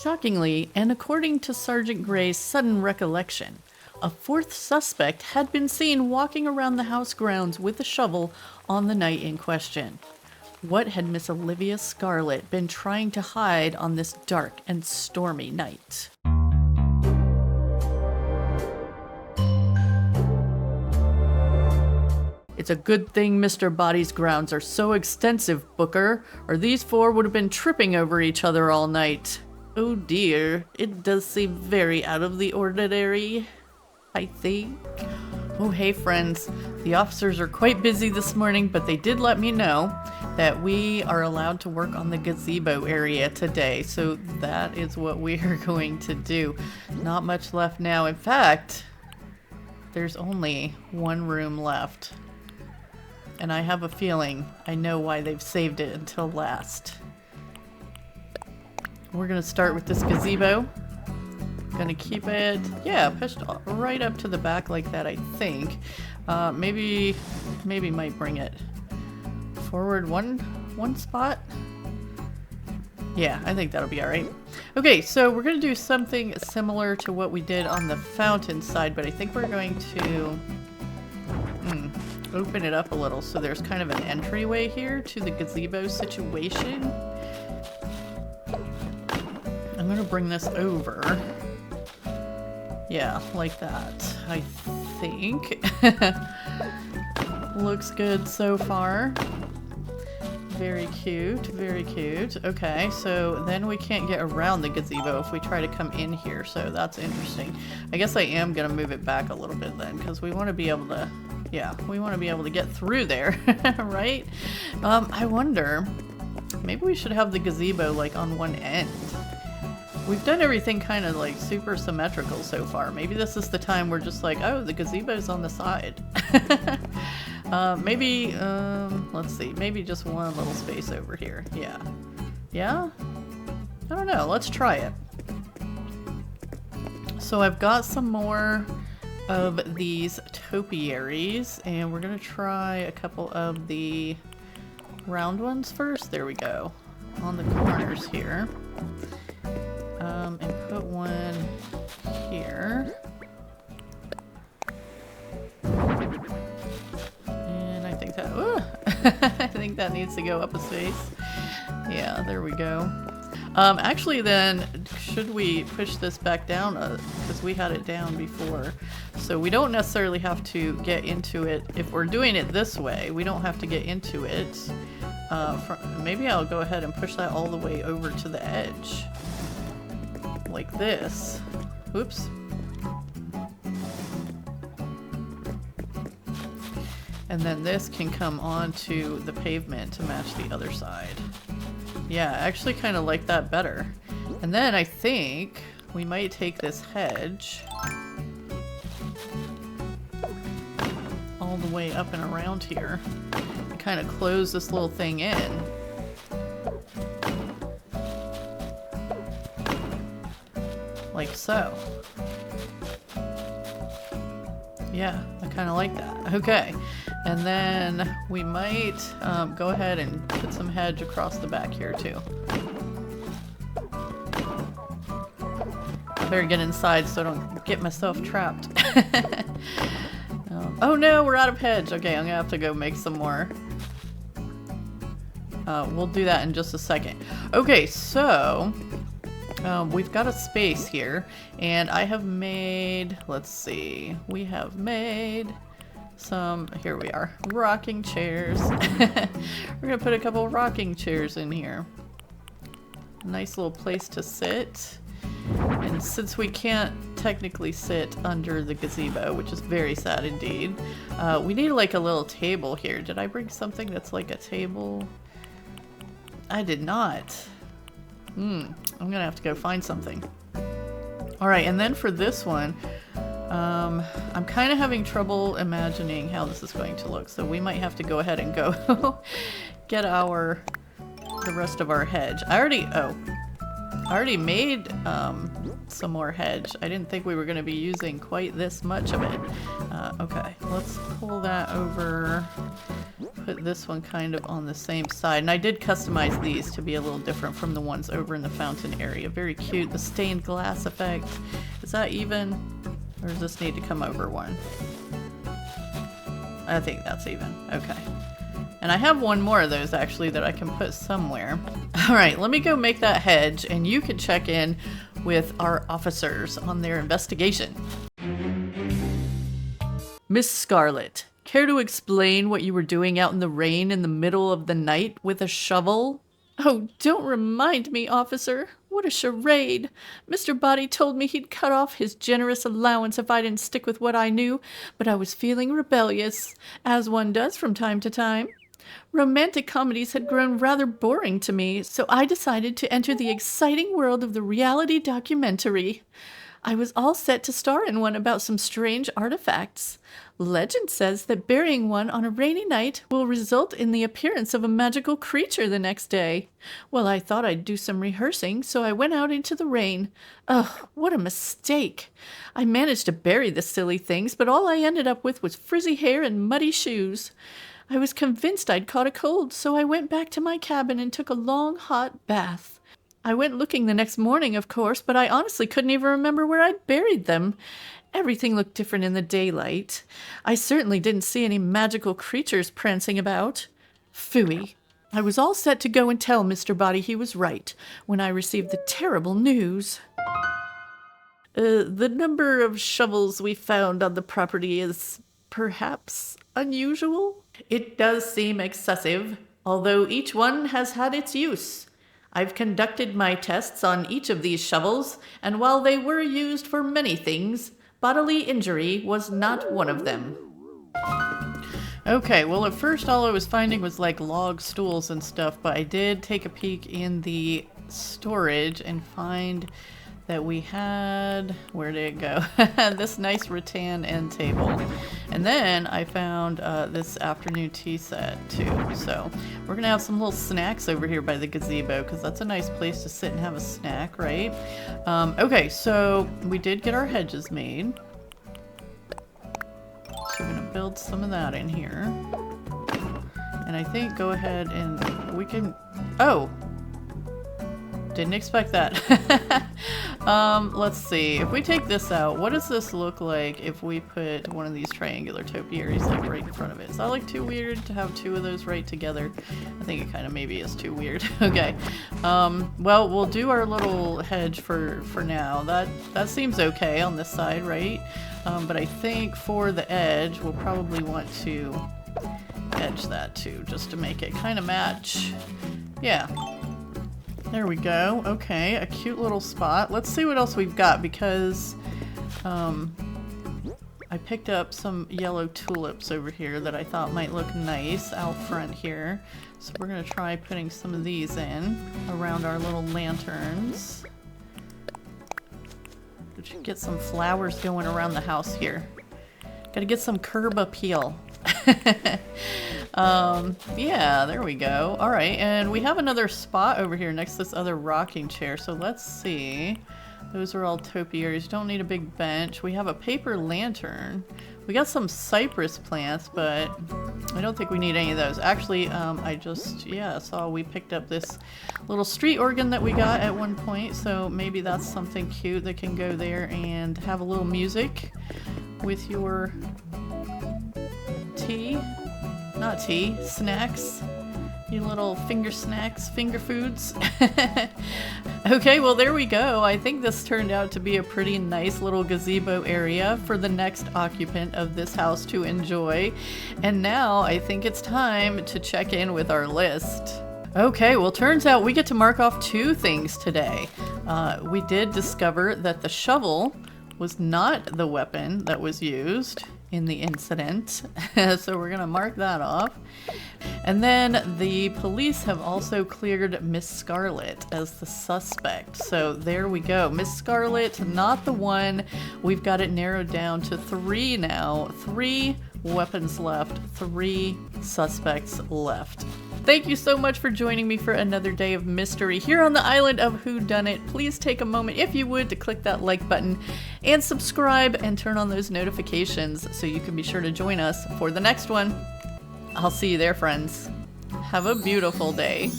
Shockingly, and according to Sergeant Gray's sudden recollection, a fourth suspect had been seen walking around the house grounds with a shovel on the night in question. What had Miss Olivia Scarlett been trying to hide on this dark and stormy night? It's a good thing Mr. Boddy's grounds are so extensive, Booker, or these four would have been tripping over each other all night. Oh dear, it does seem very out of the ordinary, I think. Oh hey friends, the officers are quite busy this morning, but they did let me know that we are allowed to work on the gazebo area today, so that is what we are going to do. Not much left now. In fact, there's only one room left. And I have a feeling I know why they've saved it until last. We're gonna start with this gazebo. Gonna keep it, yeah, pushed right up to the back like that, I think. Maybe might bring it forward one spot. Yeah, I think that'll be all right. Okay, so we're gonna do something similar to what we did on the fountain side, but I think we're going to open it up a little so there's kind of an entryway here to the gazebo situation. I'm gonna bring this over. Yeah, like that, I think. Looks good so far. Very cute, very cute. Okay, so then we can't get around the gazebo if we try to come in here, so that's interesting. I guess I am gonna move it back a little bit then, because we want to be able to, yeah, we want to be able to get through there, right? I wonder, maybe we should have the gazebo like on one end. We've done everything kind of like super symmetrical so far. Maybe this is the time we're just like, oh, the gazebo's on the side. Maybe, let's see, maybe just one little space over here. Yeah. Yeah? I don't know. Let's try it. So I've got some more of these topiaries, and we're going to try a couple of the round ones first. There we go. On the corners here. And put one here. And I think that, I think that needs to go up a space. Yeah, there we go. Actually then, should we push this back down? Because we had it down before. So we don't necessarily have to get into it. If we're doing it this way, we don't have to get into it. Maybe I'll go ahead and push that all the way over to the edge. Like this. Oops. And then this can come onto the pavement to match the other side. Yeah, I actually kind of like that better. And then I think we might take this hedge all the way up and around here and kind of close this little thing in. Like so. Yeah, I kind of like that. Okay, and then we might go ahead and put some hedge across the back here too. I better get inside so I don't get myself trapped. Oh no, we're out of hedge. Okay, I'm gonna have to go make some more. We'll do that in just a second. Okay, so we've got a space here, and I have made, let's see, we have made some, here we are, rocking chairs. We're gonna put a couple rocking chairs in here. Nice little place to sit. And since we can't technically sit under the gazebo, which is very sad indeed, we need like a little table here. Did I bring something that's like a table? I did not. I'm gonna have to go find something. Alright, and then for this one, I'm kind of having trouble imagining how this is going to look, so we might have to go ahead and go get the rest of our hedge. I already made some more hedge. I didn't think we were going to be using quite this much of it. Okay, let's pull that over, put this one kind of on the same side. And I did customize these to be a little different from the ones over in the fountain area. Very cute. The stained glass effect. Is that even? Or does this need to come over one? I think that's even. Okay. And I have one more of those actually that I can put somewhere. All right, let me go make that hedge and you can check in with our officers on their investigation. Miss Scarlet, care to explain what you were doing out in the rain in the middle of the night with a shovel? Oh, don't remind me, officer. What a charade. Mr. Boddy told me he'd cut off his generous allowance if I didn't stick with what I knew, but I was feeling rebellious, as one does from time to time. Romantic comedies had grown rather boring to me, so I decided to enter the exciting world of the reality documentary. I was all set to star in one about some strange artifacts. Legend says that burying one on a rainy night will result in the appearance of a magical creature the next day. Well, I thought I'd do some rehearsing, so I went out into the rain. Ugh, what a mistake. I managed to bury the silly things, but all I ended up with was frizzy hair and muddy shoes. I was convinced I'd caught a cold, so I went back to my cabin and took a long, hot bath. I went looking the next morning, of course, but I honestly couldn't even remember where I'd buried them. Everything looked different in the daylight. I certainly didn't see any magical creatures prancing about. Phooey. I was all set to go and tell Mr. Boddy he was right when I received the terrible news. The number of shovels we found on the property is perhaps unusual. It does seem excessive, although each one has had its use. I've conducted my tests on each of these shovels, and while they were used for many things, bodily injury was not one of them. Okay, well at first all I was finding was like log stools and stuff, but I did take a peek in the storage and find that we had, where did it go? This nice rattan end table. And then I found this afternoon tea set too. So we're gonna have some little snacks over here by the gazebo because that's a nice place to sit and have a snack, right? Okay, so we did get our hedges made. So we're gonna build some of that in here. And I think go ahead and we can, oh, didn't expect that. Let's see. If we take this out, what does this look like if we put one of these triangular topiaries like right in front of it? Is that like too weird to have two of those right together? I think it kind of maybe is too weird. Okay. Well, we'll do our little hedge for now. That seems okay on this side, right? But I think for the edge, we'll probably want to edge that too, just to make it kind of match. Yeah. There we go. Okay, a cute little spot. Let's see what else we've got because I picked up some yellow tulips over here that I thought might look nice out front here. So we're going to try putting some of these in around our little lanterns. We should get some flowers going around the house here. Gotta get some curb appeal. Yeah, there we go. All right, and we have another spot over here next to this other rocking chair. So let's see. Those are all topiaries. Don't need a big bench. We have a paper lantern. We got some cypress plants, but I don't think we need any of those. Actually, I just, saw we picked up this little street organ that we got at one point. So maybe that's something cute that can go there and have a little music with your tea. Not tea, snacks. You little finger snacks, finger foods. Okay, well there we go. I think this turned out to be a pretty nice little gazebo area for the next occupant of this house to enjoy. And now I think it's time to check in with our list. Okay, well turns out we get to mark off two things today. We did discover that the shovel was not the weapon that was used in the incident. So we're gonna mark that off. And then the police have also cleared Miss Scarlet as the suspect. So there we go. Miss Scarlet, not the one. We've got it narrowed down to 3 now. 3 weapons left, 3 suspects left. Thank you so much for joining me for another day of mystery here on the island of Whodunit. Please take a moment, if you would, to click that like button and subscribe and turn on those notifications so you can be sure to join us for the next one. I'll see you there, friends. Have a beautiful day.